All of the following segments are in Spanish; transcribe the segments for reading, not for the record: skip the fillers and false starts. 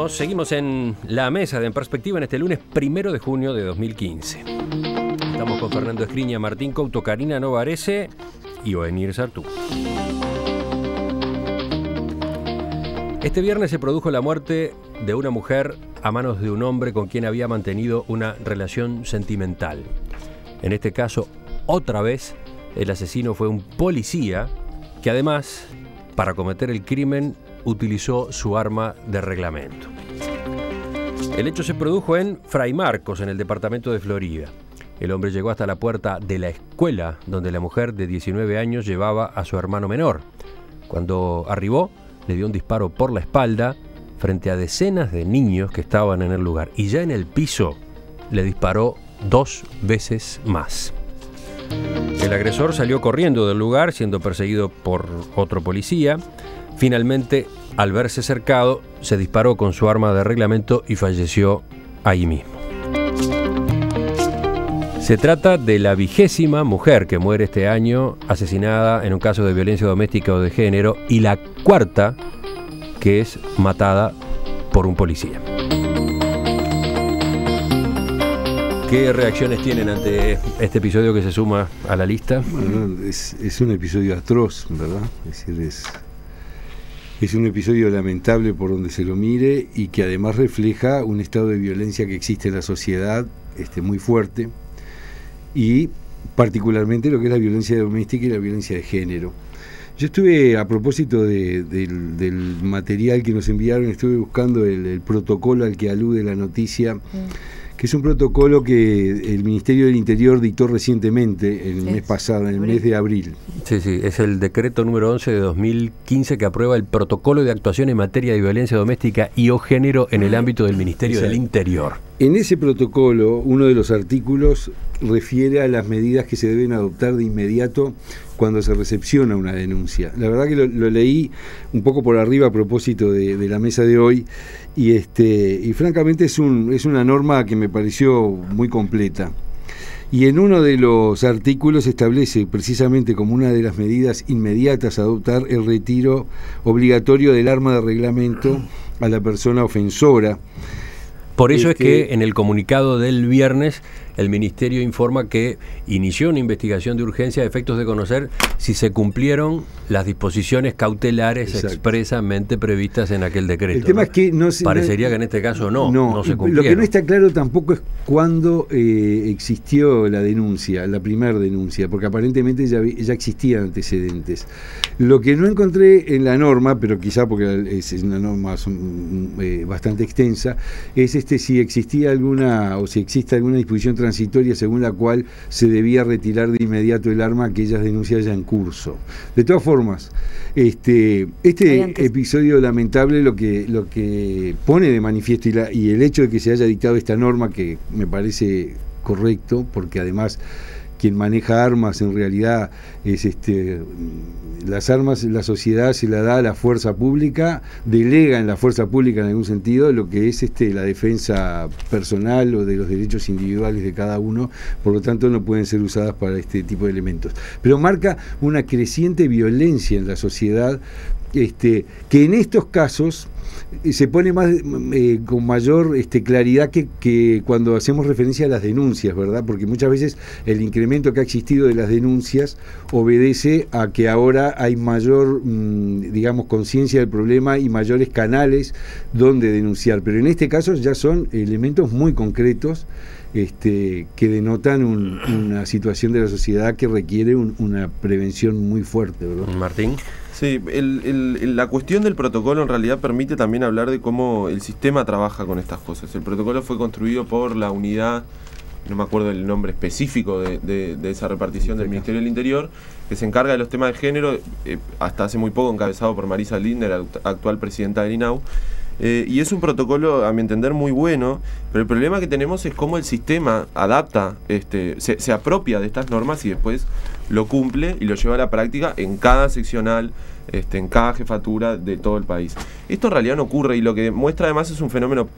Seguimos en la mesa de En Perspectiva en este lunes 1 de junio de 2015. Estamos con Fernando Escriña, Martín Couto, Karina Novarese y Oenir Sartú. Este viernes se produjo la muerte de una mujer a manos de un hombre con quien había mantenido una relación sentimental. En este caso, otra vez, el asesino fue un policía que además, para cometer el crimen, utilizó su arma de reglamento. El hecho se produjo en Fray Marcos, en el departamento de Florida. El hombre llegó hasta la puerta de la escuela donde la mujer de 19 años llevaba a su hermano menor. Cuando arribó, le dio un disparo por la espalda frente a decenas de niños que estaban en el lugar. Y ya en el piso le disparó 2 veces más. El agresor salió corriendo del lugar, siendo perseguido por otro policía. Finalmente, al verse cercado, se disparó con su arma de reglamento y falleció ahí mismo. Se trata de la 20ª mujer que muere este año asesinada en un caso de violencia doméstica o de género y la 4ª que es matada por un policía. ¿Qué reacciones tienen ante este episodio que se suma a la lista? Bueno, es un episodio atroz, ¿verdad? Es decir, es un episodio lamentable por donde se lo mire y que además refleja un estado de violencia que existe en la sociedad muy fuerte, y particularmente lo que es la violencia doméstica y la violencia de género. Yo estuve, a propósito del material que nos enviaron, estuve buscando el protocolo al que alude la noticia, que es un protocolo que el Ministerio del Interior dictó recientemente, el mes pasado, en el mes de abril. Sí, es el decreto número 11 de 2015 que aprueba el protocolo de actuación en materia de violencia doméstica y o género en el ámbito del Ministerio del Interior. En ese protocolo, uno de los artículos refiere a las medidas que se deben adoptar de inmediato cuando se recepciona una denuncia. La verdad que lo leí un poco por arriba a propósito de la mesa de hoy y francamente es una norma que me pareció muy completa. Y en uno de los artículos establece precisamente como una de las medidas inmediatas a adoptar el retiro obligatorio del arma de reglamento a la persona ofensora. Por eso es que en el comunicado del viernes el Ministerio informa que inició una investigación de urgencia a efectos de conocer si se cumplieron las disposiciones cautelares expresamente previstas en aquel decreto. El tema es que parecería que en este caso no se cumplieron. Lo que no está claro tampoco es cuándo existió la denuncia, la primera denuncia, porque aparentemente ya existían antecedentes. Lo que no encontré en la norma, pero quizá porque es una norma bastante extensa, es si existía alguna o si existe alguna disposición transitoria según la cual se debía retirar de inmediato el arma a aquellas denuncias ya en curso. De todas formas, este episodio lamentable lo que pone de manifiesto y el hecho de que se haya dictado esta norma, que me parece correcto, porque además quien maneja armas en realidad es las armas, la sociedad se la da a la fuerza pública, delega en la fuerza pública en algún sentido lo que es la defensa personal o de los derechos individuales de cada uno, por lo tanto no pueden ser usadas para este tipo de elementos. Pero marca una creciente violencia en la sociedad, que en estos casos se pone más con mayor claridad que cuando hacemos referencia a las denuncias, ¿verdad? Porque muchas veces el incremento que ha existido de las denuncias obedece a que ahora hay mayor, conciencia del problema y mayores canales donde denunciar. Pero en este caso ya son elementos muy concretos que denotan una situación de la sociedad que requiere una prevención muy fuerte, ¿verdad? Martín. Sí, la cuestión del protocolo en realidad permite también hablar de cómo el sistema trabaja con estas cosas. El protocolo fue construido por la unidad, no me acuerdo el nombre específico de esa repartición del Ministerio del Interior, que se encarga de los temas de género, hasta hace muy poco encabezado por Marisa Lindner, actual presidenta del INAU. Y es un protocolo, a mi entender, muy bueno, pero el problema que tenemos es cómo el sistema adapta, se apropia de estas normas y después lo cumple y lo lleva a la práctica en cada seccional, en cada jefatura de todo el país. Esto en realidad no ocurre, y lo que muestra además es un fenómeno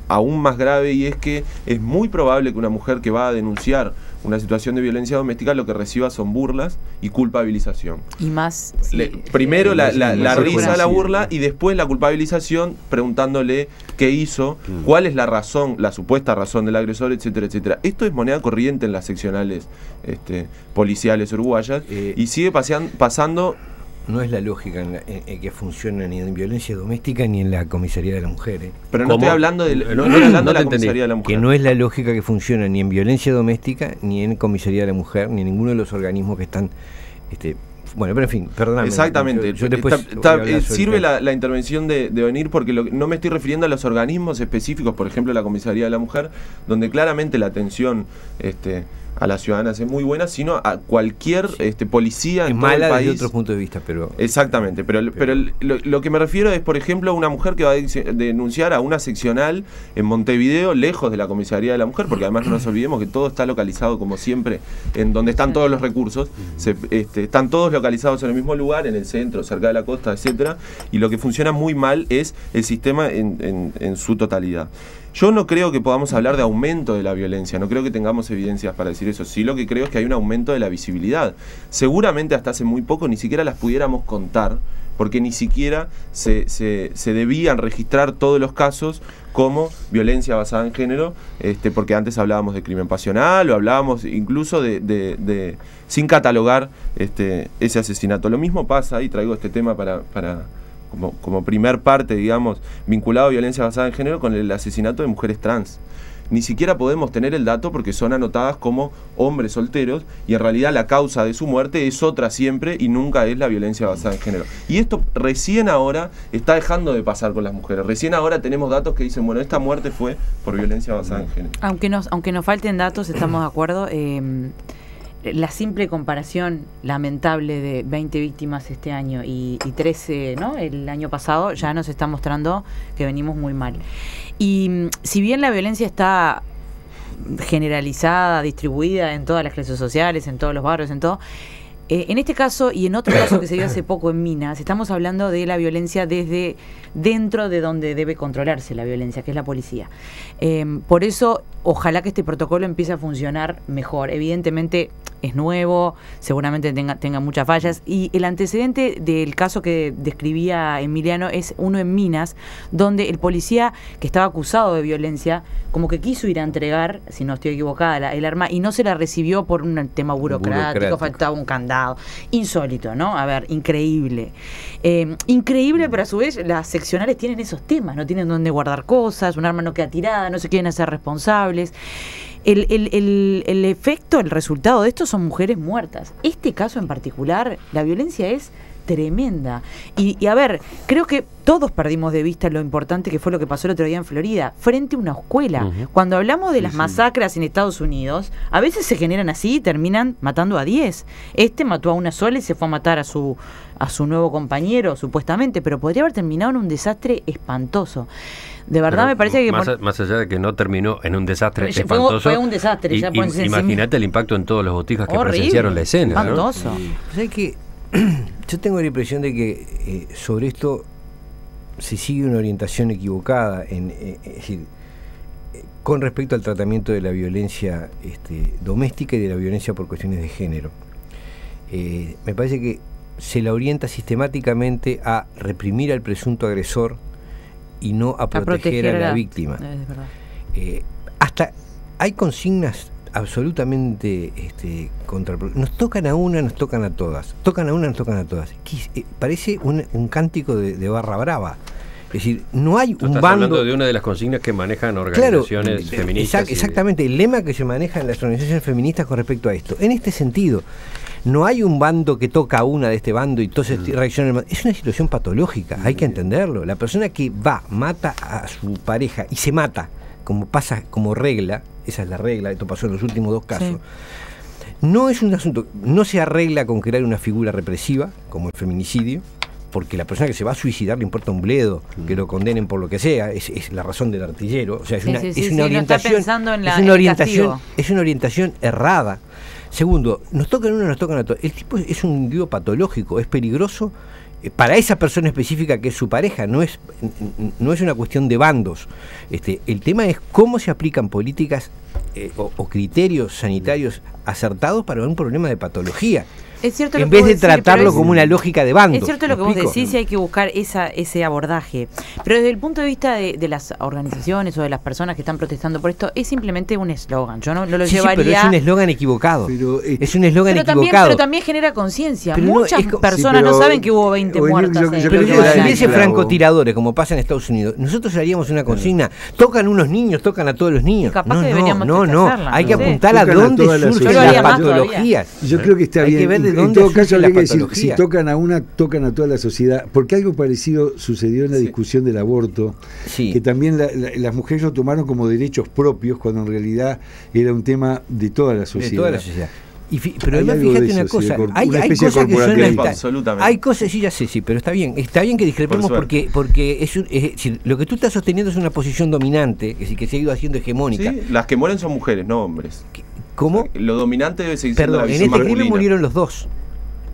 aún más grave, y es que es muy probable que una mujer que va a denunciar una situación de violencia doméstica, lo que reciba son burlas y culpabilización. Y más... Primero la risa, la burla, y después la culpabilización, preguntándole qué hizo, cuál es la razón, la supuesta razón del agresor, etcétera, etcétera. Esto es moneda corriente en las seccionales policiales uruguayas, y sigue pasando. No es la lógica en que funciona ni en violencia doméstica ni en la comisaría de la mujer. Pero no estoy hablando de la comisaría de la mujer. Que no es la lógica que funciona ni en violencia doméstica ni en comisaría de la mujer, ni en ninguno de los organismos que están... bueno, pero en fin, perdóname. Exactamente. Yo después sirve la intervención de venir, porque no me estoy refiriendo a los organismos específicos, por ejemplo la comisaría de la mujer, donde claramente la atención a las ciudadanas es muy buena, sino a cualquier policía en todo el país. Desde otro punto de vista, pero... Exactamente, pero lo que me refiero es, por ejemplo, a una mujer que va a denunciar a una seccional en Montevideo, lejos de la comisaría de la mujer, porque además no nos olvidemos que todo está localizado, como siempre, en donde están todos los recursos, están todos localizados en el mismo lugar, en el centro, cerca de la costa, etcétera, y lo que funciona muy mal es el sistema en su totalidad. Yo no creo que podamos hablar de aumento de la violencia, no creo que tengamos evidencias para decir eso. Sí, lo que creo es que hay un aumento de la visibilidad. Seguramente hasta hace muy poco ni siquiera las pudiéramos contar, porque ni siquiera se debían registrar todos los casos como violencia basada en género, porque antes hablábamos de crimen pasional o hablábamos incluso de sin catalogar ese asesinato. Lo mismo pasa, y traigo este tema para como primer parte, digamos, vinculado a violencia basada en género, con el asesinato de mujeres trans. Ni siquiera podemos tener el dato porque son anotadas como hombres solteros, y en realidad la causa de su muerte es otra siempre y nunca es la violencia basada en género. Y esto recién ahora está dejando de pasar con las mujeres. Recién ahora tenemos datos que dicen, bueno, esta muerte fue por violencia basada en género. Aunque nos falten datos, estamos de acuerdo. La simple comparación lamentable de 20 víctimas este año y 13, ¿no?, el año pasado, ya nos está mostrando que venimos muy mal. Y si bien la violencia está generalizada, distribuida en todas las clases sociales, en todos los barrios, en todo, en este caso y en otro caso que se dio hace poco en Minas, estamos hablando de la violencia desde dentro de donde debe controlarse la violencia, que es la policía. Por eso, ojalá que este protocolo empiece a funcionar mejor. Evidentemente es nuevo, seguramente tenga muchas fallas, y el antecedente del caso que describía Emiliano es uno en Minas, donde el policía que estaba acusado de violencia como que quiso ir a entregar, si no estoy equivocada, el arma, y no se la recibió por un tema burocrático. Faltaba un candado. Insólito, ¿no? A ver, increíble. Increíble, pero a su vez las seccionales tienen esos temas, no tienen dónde guardar cosas, un arma no queda tirada, no se quieren hacer responsables. El efecto, el resultado de esto son mujeres muertas. Este caso en particular, la violencia es tremenda. Y a ver, creo que todos perdimos de vista lo importante que fue lo que pasó el otro día en Florida, frente a una escuela. Cuando hablamos de las masacres en Estados Unidos, a veces se generan así y terminan matando a 10. Mató a una sola y se fue a matar a su nuevo compañero, supuestamente, pero podría haber terminado en un desastre espantoso. De verdad, pero me parece que... Más allá de que no terminó en un desastre espantoso... Fue un desastre. Imagínate el impacto en todos los botijas que presenciaron la escena. Espantoso. ¿No? ¿Sabes qué? Yo tengo la impresión de que sobre esto se sigue una orientación equivocada, es decir, con respecto al tratamiento de la violencia doméstica y de la violencia por cuestiones de género. Me parece que se la orienta sistemáticamente a reprimir al presunto agresor y no a proteger a la víctima. Es verdad. Hasta hay consignas absolutamente nos tocan a una, nos tocan a todas. Tocan a una, nos tocan a todas. Parece un cántico de barra brava. Es decir, no hay un bando... hablando de una de las consignas que manejan organizaciones feministas. Exactamente, el lema que se maneja en las organizaciones feministas con respecto a esto. En este sentido, no hay un bando que toca a una de este bando y entonces reacciona. Es una situación patológica, hay que entenderlo. La persona que mata a su pareja y se mata, como pasa como regla, esa es la regla, esto pasó en los últimos 2 casos, no es un asunto, no se arregla con crear una figura represiva, como el feminicidio, porque la persona que se va a suicidar le importa un bledo que lo condenen por lo que sea, es la razón del artillero, o sea, es una orientación errada. Segundo, nos tocan una, nos tocan a todos. El tipo es un individuo patológico, es peligroso para esa persona específica que es su pareja, no es una cuestión de bandos. El tema es cómo se aplican políticas o criterios sanitarios acertados para un problema de patología. Es cierto en lo vez que de vos decís, tratarlo pero como una lógica de bando. Es cierto lo que vos decís y hay que buscar ese abordaje. Pero desde el punto de vista de las organizaciones o de las personas que están protestando por esto, es simplemente un eslogan. Yo no lo llevaría... Sí, pero es un eslogan equivocado. Pero, es un eslogan equivocado. Pero también genera conciencia. Muchas personas no saben que hubo 20 muertas. Pero si hubiese francotiradores, como pasa en Estados Unidos, nosotros haríamos una consigna. Tocan unos niños, tocan a todos los niños. Capaz que deberíamos hacerla, hay que apuntar a dónde surgen las patologías. Yo creo que está bien. En todo caso, habría que decir, si tocan a una, tocan a toda la sociedad, porque algo parecido sucedió en la discusión del aborto, que también las mujeres lo tomaron como derechos propios, cuando en realidad era un tema de toda la sociedad. De toda la sociedad. Pero además, fíjate una cosa, hay cosas que son absolutamente. Hay cosas, sí, ya sé, sí, pero está bien que discrepemos porque lo que tú estás sosteniendo es una posición dominante, que se ha ido haciendo hegemónica. Sí, las que mueren son mujeres, no hombres. ¿Cómo? Lo dominante debe seguir siendo la visión en este masculina. crimen murieron los dos.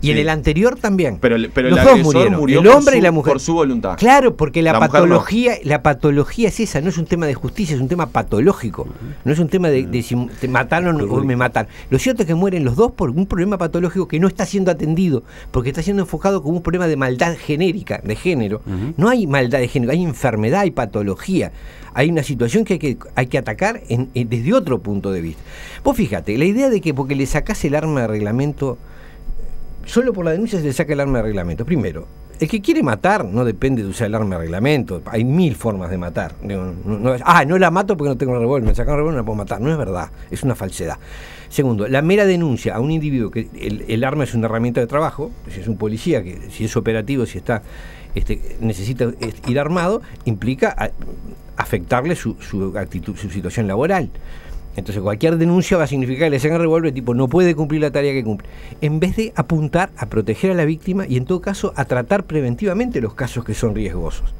Y en el anterior también. Pero los el dos agresor murió el hombre y la mujer. Por su voluntad. Claro, porque la patología, no. La patología es esa, no es un tema de justicia, es un tema patológico. No es un tema de si te mataron o me matan. Lo cierto es que mueren los dos por un problema patológico que no está siendo atendido, porque está siendo enfocado como un problema de maldad genérica, de género. No hay maldad de género, hay enfermedad, hay patología. Hay una situación que hay que atacar desde otro punto de vista. Vos fíjate, la idea de que porque le sacás el arma de reglamento, solo por la denuncia se le saca el arma de reglamento. Primero, el que quiere matar no depende de usar el arma de reglamento. Hay 1000 formas de matar. No la mato porque no tengo revólver. Me sacan un revólver y no la puedo matar. No es verdad. Es una falsedad. Segundo, la mera denuncia a un individuo que el arma es una herramienta de trabajo, si es un policía, que si es operativo, si está necesita ir armado, implica afectarle su actitud, su situación laboral. Entonces cualquier denuncia va a significar que le sacan revólver, tipo no puede cumplir la tarea que cumple. En vez de apuntar a proteger a la víctima y en todo caso a tratar preventivamente los casos que son riesgosos.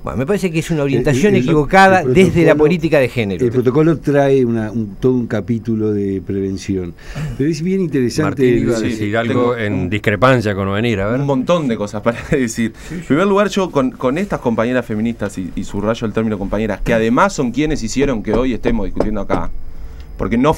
Bueno, me parece que es una orientación equivocada desde la política de género. El protocolo trae todo un capítulo de prevención. Pero es bien interesante. Martín iba a decir algo en discrepancia con venir, a ver. Un montón de cosas para decir. En primer lugar, yo con estas compañeras feministas, y subrayo el término compañeras, que además son quienes hicieron que hoy estemos discutiendo acá. Porque no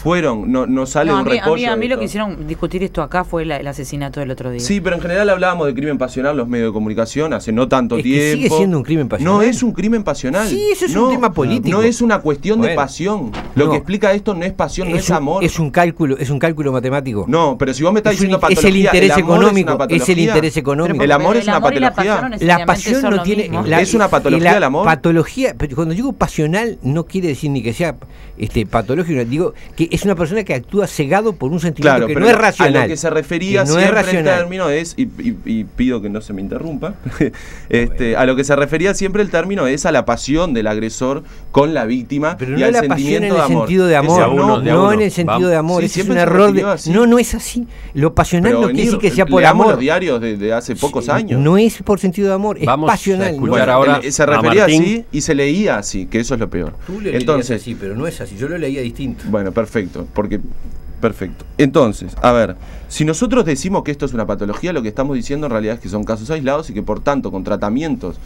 sale un recollo. A mí lo que hicieron discutir esto acá fue el asesinato del otro día. Sí, pero en general hablábamos de crimen pasional, los medios de comunicación, hace no tanto tiempo. Sigue siendo un crimen pasional. No es un crimen pasional. Sí, eso es un tema político. No es una cuestión de pasión. Lo que explica esto no es pasión, no es amor. Es un cálculo matemático. No, pero si vos me estás diciendo patología, es el interés económico. Es el interés económico. El amor es una patología. La pasión no tiene. Es una patología del amor. Patología, pero cuando digo pasional, no quiere decir ni que sea patológico, digo que es una persona que actúa cegado por un sentimiento que no es racional. A lo que se refería siempre el término es, y pido que no se me interrumpa, a lo que se refería siempre el término es a la pasión del agresor con la víctima, pero y no al la pasión en el sentido de amor. No en el sentido de amor. Es un error. No es así. Lo pasional no quiere decir que sea por amor. Los diarios de hace pocos años. No es por sentido de amor, es pasional. Ahora se refería así y se leía así, que eso es lo peor. Tú le leías así, pero no es así. Yo lo leía distinto. Bueno, perfecto. Perfecto. Entonces, a ver, si nosotros decimos que esto es una patología, lo que estamos diciendo en realidad es que son casos aislados y que por tanto con tratamientos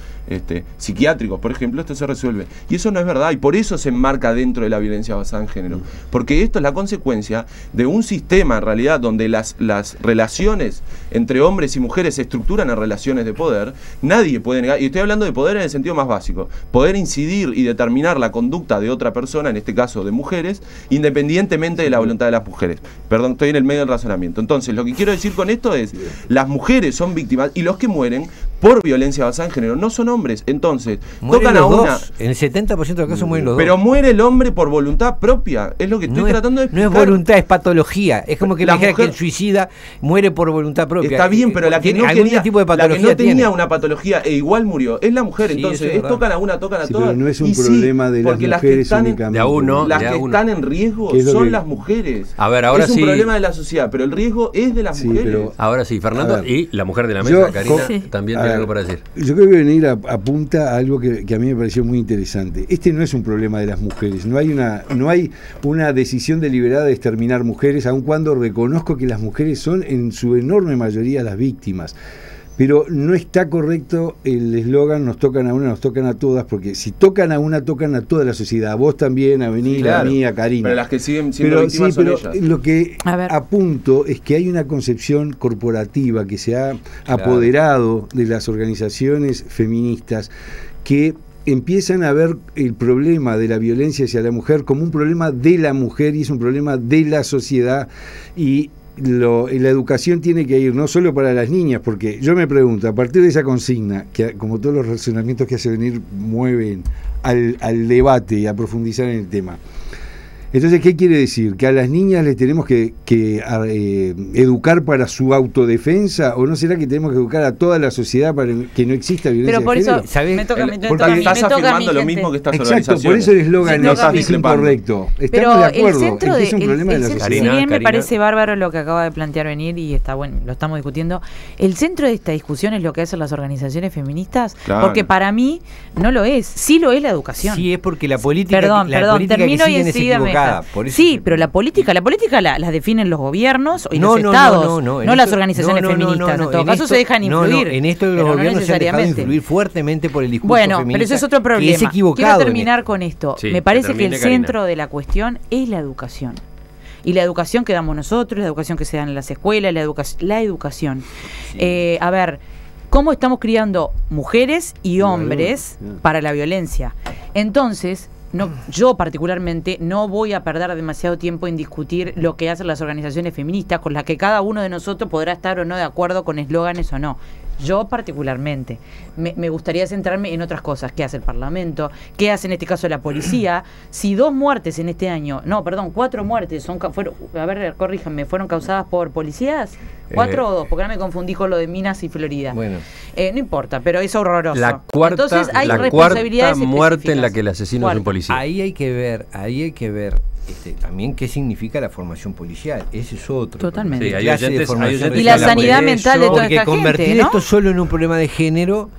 psiquiátricos, por ejemplo, esto se resuelve. Y eso no es verdad, y por eso se enmarca dentro de la violencia basada en género. Porque esto es la consecuencia de un sistema en realidad donde las relaciones entre hombres y mujeres se estructuran en relaciones de poder. Nadie puede negar, y estoy hablando de poder en el sentido más básico, poder incidir y determinar la conducta de otra persona, en este caso de mujeres, independientemente de la voluntad de las mujeres. Perdón, estoy en el medio del razonamiento. Entonces, lo que quiero decir con esto es, las mujeres son víctimas y los que mueren por violencia basada en género no son hombres. Entonces, tocan a una... En el 70% de los casos mueren los dos. Pero muere el hombre por voluntad propia. Es lo que estoy tratando de explicar. No es voluntad, es patología. Es como que me dijera que el suicida muere por voluntad propia. Está bien, pero la que no quería, tipo de patología, la que no tenía una patología e igual murió es la mujer. Entonces, tocan a una, tocan a todas. Pero no es un problema de las mujeres únicamente. Las que están en riesgo son las mujeres. A ver, ahora es un problema de la sociedad, pero el riesgo es de las mujeres. Pero, ahora sí, Fernando, y la mujer de la mesa, Karina, también tiene algo para decir. Yo creo que venir apunta a algo que a mí me pareció muy interesante. Este no es un problema de las mujeres, no hay una decisión deliberada de exterminar mujeres, aun cuando reconozco que las mujeres son en su enorme mayoría las víctimas. Pero no está correcto el eslogan nos tocan a una, nos tocan a todas, porque si tocan a una, tocan a toda la sociedad, a vos también, a Benita, Claro. a mí, a Karina. Pero las que siguen siendo víctimas son ellas. Lo que A ver. apunto es que hay una concepción corporativa que se ha apoderado de las organizaciones feministas que empiezan a ver el problema de la violencia hacia la mujer como un problema de la mujer y es un problema de la sociedad, y la educación tiene que ir no solo para las niñas, porque yo me pregunto, a partir de esa consigna, que como todos los razonamientos que hace venir mueven al debate y a profundizar en el tema. Entonces, ¿qué quiere decir? ¿Que a las niñas les tenemos que educar para su autodefensa? ¿O no será que tenemos que educar a toda la sociedad para que no exista violencia Pero por de eso género? ¿Sabés? me toca a mí, me Porque toca a mí, Estás me toca a mi afirmando lo gente. mismo que estas Exacto, organizaciones. por eso el eslogan Sí, no toca a mí. es incorrecto. Estamos Pero de el acuerdo, centro es que de, es un problema de la centro- sociedad. si bien me Karina. parece bárbaro lo que acaba de plantear venir y está bueno, lo estamos discutiendo, el centro de esta discusión es lo que hacen las organizaciones feministas, Claro. porque para mí no lo es, sí lo es la educación. Sí, es porque la política, Perdón, la política que termino y siguen es enseguida me equivocada. dejas. Por eso Sí, pero la política las definen los gobiernos y No, los no, estados, no, no en las esto- organizaciones no, no, no, feministas. no, En todo en caso esto- se dejan no, influir. no, en esto los pero no gobiernos se han dejado necesariamente. influir fuertemente por el discurso Bueno, feminista, pero ese es otro que problema. es equivocado. Quiero en terminar esto. con esto. Sí, Me parece que que el termine, Karina. centro de la cuestión es la educación. Y la educación que damos nosotros, la educación que se da en las escuelas, la educación. A ver, ¿cómo estamos criando mujeres y hombres para la violencia? Entonces, yo particularmente no voy a perder demasiado tiempo en discutir lo que hacen las organizaciones feministas, con las que cada uno de nosotros podrá estar o no de acuerdo con eslóganes o no. Yo particularmente me gustaría centrarme en otras cosas. ¿Qué hace el Parlamento? ¿Qué hace en este caso la policía? Si 2 muertes en este año, 4 muertes, fueron, a ver, corríjanme, ¿fueron causadas por policías? 4 o 2, porque ahora me confundí con lo de Minas y Florida. Bueno. No importa, pero es horroroso. La cuarta, Entonces hay la cuarta responsabilidades muerte en la específicas. que el asesino es un policía. Ahí hay que ver también qué significa la formación policial. Ese es otro. Problema. Sí, hay Clase de oyentes- formación hay oyentes Y la policial. sanidad mental de toda Porque esta convertir gente, ¿no? esto solo en un problema de género,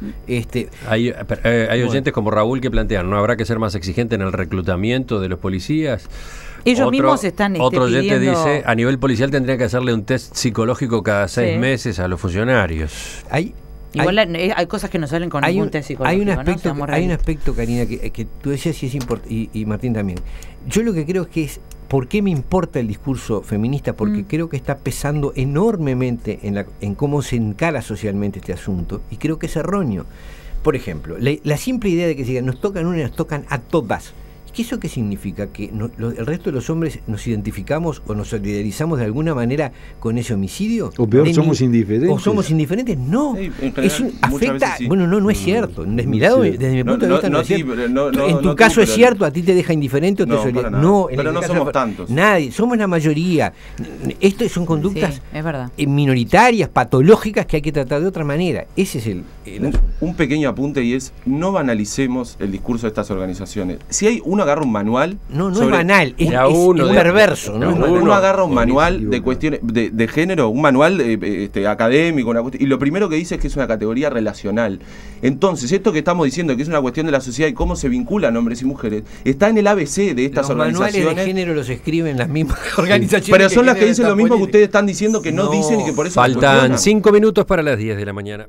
Hay oyentes como Raúl que plantean, ¿no habrá que ser más exigente en el reclutamiento de los policías? Ellos mismos están Otro oyente pidiendo- dice, a nivel policial tendría que hacerle un test psicológico cada 6 Sí. meses a los funcionarios. Igual hay cosas que no salen con ningún test psicológico. hay un ¿no? aspecto, Seamos hay un realistas. aspecto, Karina, que tú decías y es importante, y Martín también. Yo lo que creo es que es, ¿por qué me importa el discurso feminista? Porque creo que está pesando enormemente en cómo se encara socialmente este asunto, y creo que es erróneo. Por ejemplo, la simple idea de que digan, nos tocan una y nos tocan a todas. ¿Qué eso qué significa? ¿Que el resto de los hombres nos identificamos o nos solidarizamos de alguna manera con ese homicidio? O peor, somos indiferentes. ¿O somos indiferentes? No. Sí, en general, Es muchas afecta. veces sí. Bueno, no es cierto. Desde mi lado, desde mi punto de vista, no es sí, cierto. pero no, En tu no caso tú, es pero- cierto, a ti te deja indiferente o te No, solidarizas. para nada. No, en Pero el no caso somos de- tantos. Nadie, somos la mayoría. Esto son conductas Sí, es verdad. minoritarias, patológicas, que hay que tratar de otra manera. Ese es el Un pequeño apunte, y es, no banalicemos el discurso de estas organizaciones. Si uno agarra un manual... No es sobre- banal, es De a uno, perverso. de ¿no? a uno. Uno agarra un Buenísimo. manual de cuestiones de género, un manual académico, y lo primero que dice es que es una categoría relacional. Entonces, esto que estamos diciendo, que es una cuestión de la sociedad y cómo se vinculan hombres y mujeres, está en el ABC de estas Los manuales organizaciones. de género los escriben las mismas organizaciones. Pero son las que generan dicen lo esta mismo que política. ustedes están diciendo que no dicen y que por eso Faltan cuestionan. 5 minutos para las 10 de la mañana.